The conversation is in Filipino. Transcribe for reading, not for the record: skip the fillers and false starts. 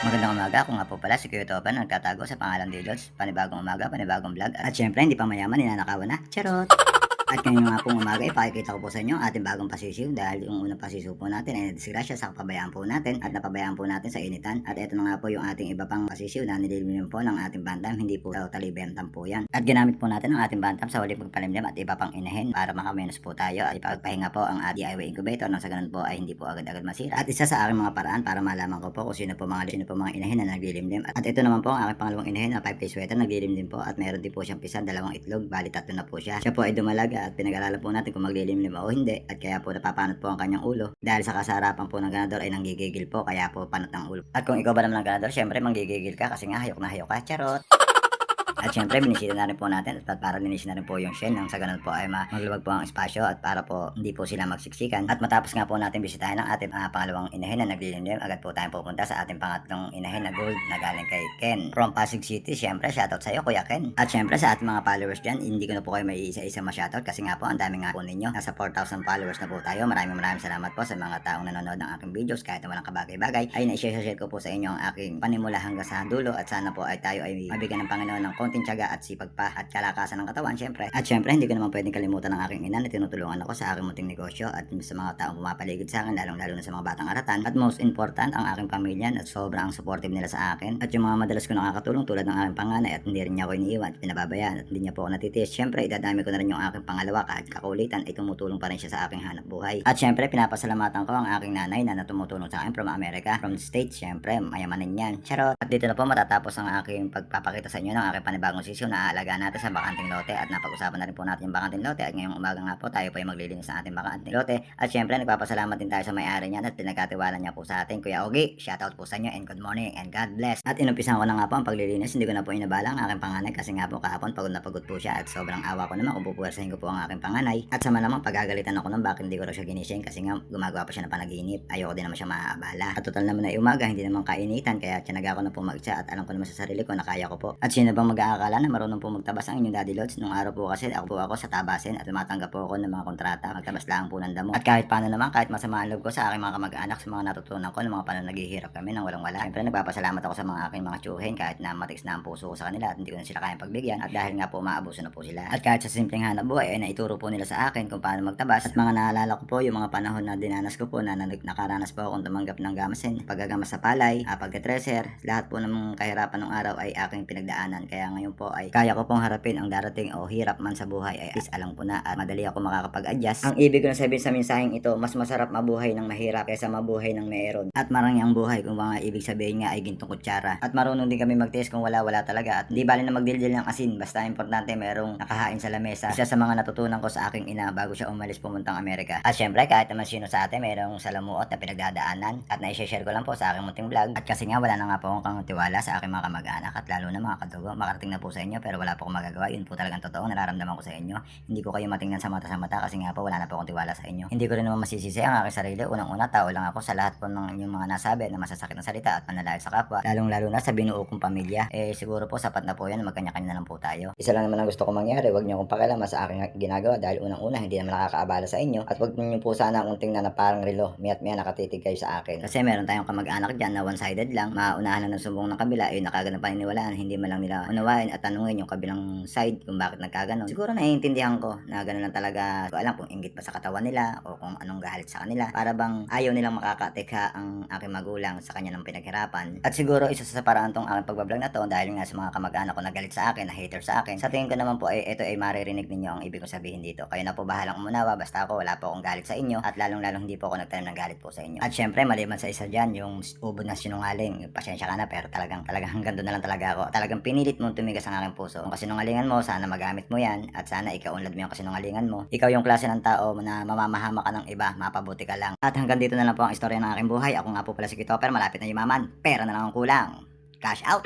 Magandang umaga, ako nga po pala si Kuya Topan, nagtatago sa pangalang Dilots. Panibagong umaga, panibagong vlog. At syempre, hindi pa mayaman, ninanakawan na. Charot! At ngayon nga pong umaga, ipakikita ko po sa inyo ang ating bagong pasisiw dahil yung unang pasisiw po natin ay nadisgrasya sa kapabayaan po natin at napabayaan po natin sa initan. At ito na nga po yung ating iba pang pasisiw na nililimlim po ng ating bantam, hindi po totally bentam po yan. At ginamit po natin ang ating bantam sa huli pagpalimlim at iba pang inahin para makamenos po tayo at ipagpahinga po ang DIY incubator nang sa ganun po ay hindi po agad-agad masira. At isa sa aking mga paraan para malaman ko po kung sino po mga inahin na naglilimlim. At ito naman po ang aking pangalawang inahin na 5-day sweater naglilimlim po at meron din po siyang pisan, dalawang itlog, bali tatlo na po siya. Siya po ay dumalaga at pinag-aralan po natin kung maglilimlim o hindi at kaya po napapanot po ang kanyang ulo dahil sa kasarapan po ng ganador ay nanggigigil po kaya po panot ang ulo. At kung ikaw ba naman ang ganador, syempre manggigigil ka kasi nga hayok na hayok ka, charot! At syempre, binisita na rin po natin at para linisin na rin po yung shed nang sa ganun po ay magluwag po ang espasyo at para po hindi po sila magsiksikan. At matapos nga po natin bisitahin ang ating pangalawang inahin na naglilimlim, agad po tayong pupunta sa ating pangatlong inahin na gold na galing kay Ken. From Pasig City, syempre, shoutout sa iyo, Kuya Ken. At syempre, sa ating mga followers dyan, hindi ko na po kayo may isa-isa ma-shoutout kasi nga po, ang dami nga po ninyo. Nasa 4,000 followers na po tayo. Maraming salamat po sa mga taong nanonood ng aking videos kahit na walang kabagay-bagay. Ay na-share ko po sa inyo ang aking panimula hanggang sa dulo at sana po ay tayo ay mabigyan ng Panginoon ng konting tiyaga at sipag pa at kalakasan ng katawan syempre. At syempre hindi ko naman pwedeng kalimutan ng aking ina na tinutulungan ako sa aking munting negosyo at sa mga taong pumapaligid sa akin lalong-lalo na sa mga batang aratan. At most important ang aking pamilya at sobrang supportive nila sa akin. At yung mga madalas ko nakakatulong tulad ng aking panganay at hindi rin niya ako iniiwan at pinababayaan at hindi niya po ako natitiis. Syempre idadami ko na rin yung aking pangalawa kahit kakulitan ay tumutulong pa rin siya sa aking hanap buhay. At syempre pinapasalamatan ko ang aking nanay na tumutulong sa akin from America, from the States. Syempre mayamanin yan. Charot! At dito na po matatapos ang aking pagpapakita sa inyo ng aking panibagong sisiw na aalagaan natin sa bakanting lote at napag-usapan na rin po natin yung bakanting lote at ngayong umaga nga po tayo po ay maglilinis sa ating bakanting lote at syempre nagpapasalamat din tayo sa may-ari niyan at pinagkatiwala niya po sa atin, Kuya Ogie. Shoutout po sa inyo and good morning and God bless. At inumpisan ko na nga po ang paglilinis, hindi ko na po inabala ang aking panganay kasi nga po kahapon pagod na pagod po siya at sobrang awa ko naman kung pupuwersahin ko po ang aking panganay at sama naman pagagalitan ako ng bakit hindi ko raw siya ginising kasi nga gumagawa pa siya ng panaginip, ayoko din naman siya maaabala at total naman ay umaga hindi naman kainitan kaya tiyanaga ko na po magtsa at alam ko naman sa sarili ko na kaya ko po. At sino bang mag-aakala na marunong po magtabas ang inyong Daddy Lods? Nung araw po kasi ako sa tabasin at tumatanggap po ako ng mga kontrata, magtabas lang po ng damo. At kahit paano naman, kahit masama ang loob ko sa aking mga kamag-anak, sa mga natutunan ko ng mga panahon naghihirap kami nang walang wala. Siyempre nagpapasalamat ako sa mga aking mga tsuhin kahit na matiks na ang puso ko sa kanila at hindi ko na sila kayang pagbigyan at dahil nga po maabuso na po sila. At kahit sa simpleng hanap buhay ay naituro po nila sa akin kung paano magtabas at mga naalala ko po yung mga panahon na dinanas ko po na nakaranas po akong tumanggap ng gamasin, paggagamas sa palay, pagka-treasure, lahat po ng kahirapan ng araw ay aking pinagdaanan kaya ngayon po ay kaya ko pong harapin ang darating o hirap man sa buhay ay at least alam ko na at madali ako makakapag-adjust. Ang ibig ko na sabihin sa mensaheng ito, mas masarap mabuhay ng mahirap kaysa mabuhay ng meron. At marami ang buhay kung mga ibig sabihin nga ay gintong kutsara. At marunong din kami magtiis kung wala talaga at hindi bali na magdildil ng asin basta importante merong nakahain sa lamesa. Isa sa mga natutunan ko sa aking ina bago siya umalis pumuntang Amerika. At syempre kahit naman sino sa atin merong salamuot na pinagdadaanan at na-share ko lang po sa aking munting vlog. At kasi nga wala na nga po akong tiwala sa aking mga kamag-anak at lalo na mga kadugo. Makarating na po sa inyo pero wala po akong magagawa. Yun po talagang totoo nararamdaman ko sa inyo. Hindi ko kayo matingnan sa mata kasi nga po wala na po akong tiwala sa inyo. Hindi ko rin naman masisisi ang aking sarili. Unang-una tao lang ako sa lahat po ng inyong mga nasabi na masasakit na salita at panlalait sa kapwa. Lalong-lalo na sa binuo kong pamilya. Siguro po sapat na po yan. Magkanya-kanya na lang po tayo. Isa lang naman ang gusto ko mangyari. Huwag niyo akong pakialaman sa aking ginagawa dahil unang-una hindi naman nakakaabala sa inyo. At huwag niyo po sana akong tingnan na parang relo. Miat-miya nakatitig kayo sa akin. Kasi meron tayong kamag-anak dyan na one-sided lang. Maunahan lang ng sumbong ng kabila. Nakagano paniniwalaan. Hindi man lang nila unawain at tanungin yung kabilang side kung bakit nagkaganon. Siguro naiintindihan ko na gano'n lang talaga. Ko alam kung inggit ba sa katawan nila o kung anong galit sa kanila. Para bang ayaw nilang makakatekha ang aking magulang sa kanya ng pinaghirapan. At siguro isa sa paraan tong aking pagbablog na to dahil nga sa mga kamag-anak ko na galit sa akin, na hater sa akin. Sa tingin ko naman po ay ito ay maririnig ninyo ang ibig kong sabihin dito. Kayo na po bahalang umunawa basta ako wala po akong galit sa inyo at lalong-lalong hindi po ako nagtanim ng galit po sa inyo. At syempre maliban sa isa dyan yung ubod na sinungaling. Pasensya ka na pero talagang hanggang doon na lang talaga ako. Talagang pinilit mong tumigas ang aking puso. Kung kasinungalingan mo sana magamit mo yan at sana ikaunlad mo yung kasinungalingan mo. Ikaw yung klase ng tao na mamamahama ka ng iba, mapabuti ka lang. At hanggang dito na lang po ang istorya ng aking buhay. Ako nga po pala si Kitopper, malapit na yumaman. Pera na lang ang kulang. Cash out!